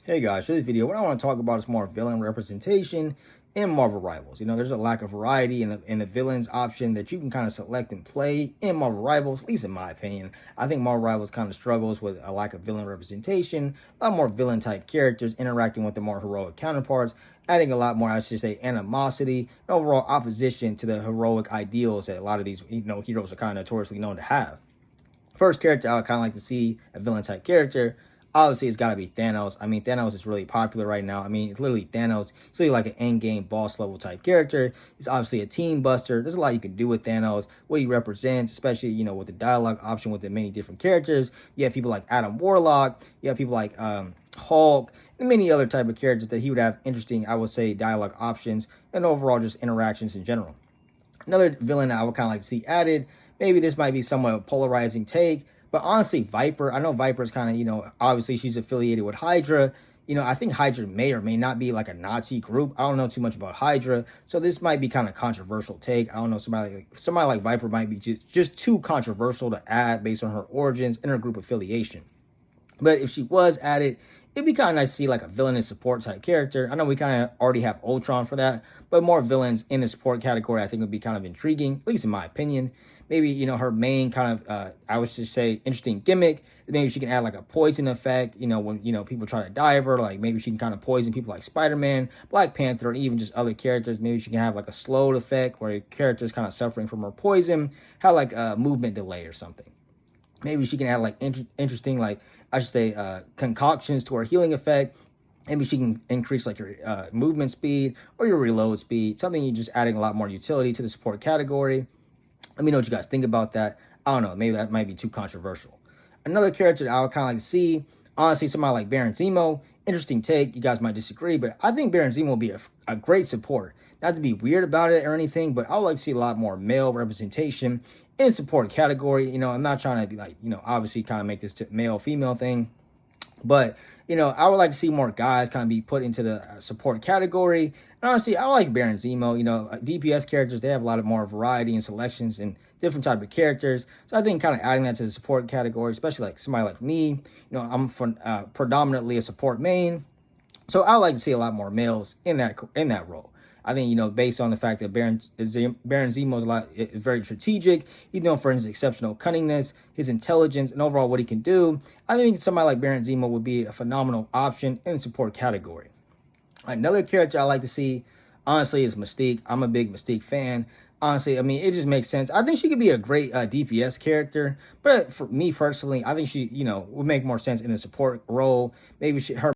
Hey guys, for this video, what I want to talk about is more villain representation in Marvel Rivals. There's a lack of variety in the villains option that you can kind of select and play in Marvel Rivals, at least in my opinion. I think Marvel Rivals kind of struggles with a lack of villain representation, a lot more villain type characters interacting with the more heroic counterparts, adding a lot more, I should say, animosity and overall opposition to the heroic ideals that a lot of these heroes are kind of notoriously known to have. First character I would kind of like to see, a villain type character, obviously it's got to be Thanos. I mean, Thanos is really popular right now. I mean, it's literally Thanos. It's really like an end game boss level type character. He's obviously a team buster. There's a lot you can do with Thanos, what he represents, especially, with the dialogue option with the many different characters. You have people like Adam Warlock. You have people like Hulk and many other type of characters that he would have interesting, I would say, dialogue options and overall just interactions in general. Another villain I would kind of like to see added, maybe this might be somewhat a polarizing take, but honestly, Viper, I know Viper is kind of, obviously she's affiliated with Hydra. I think Hydra may or may not be like a Nazi group. I don't know too much about Hydra, so this might be kind of controversial take. I don't know, somebody like Viper might be just too controversial to add based on her origins and her group affiliation. But if she was added, it'd be kind of nice to see like a villainous support type character. I know we kind of already have Ultron for that, but more villains in the support category I think would be kind of intriguing, at least in my opinion. Maybe, her main kind of, I would just say, interesting gimmick. Maybe she can add like a poison effect, when, people try to die of her. Like maybe she can kind of poison people like Spider-Man, Black Panther, and even just other characters. Maybe she can have like a slowed effect where a character is kind of suffering from her poison, have like a movement delay or something. Maybe she can add like interesting, like I should say, concoctions to her healing effect. Maybe she can increase like your movement speed or your reload speed. Something you're just adding a lot more utility to the support category. Let me know what you guys think about that. I don't know. Maybe that might be too controversial. Another character that I would kind of like to see, honestly, somebody like Baron Zemo. Interesting take. You guys might disagree, but I think Baron Zemo will be a great support. Not to be weird about it or anything, but I would like to see a lot more male representation in support category. I'm not trying to be like, obviously kind of make this male-female thing. But, I would like to see more guys kind of be put into the support category. And honestly, I like Baron Zemo. DPS characters, they have a lot of more variety and selections and different type of characters. So I think kind of adding that to the support category, especially like somebody like me, I'm predominantly a support main. So I would like to see a lot more males in that role. I think, based on the fact that Baron Zemo is very strategic. He's known for his exceptional cunningness, his intelligence, and overall what he can do. I think somebody like Baron Zemo would be a phenomenal option in the support category. Another character I like to see, honestly, is Mystique. I'm a big Mystique fan. Honestly, I mean, it just makes sense. I think she could be a great DPS character, but for me personally, I think she, would make more sense in the support role. Maybe her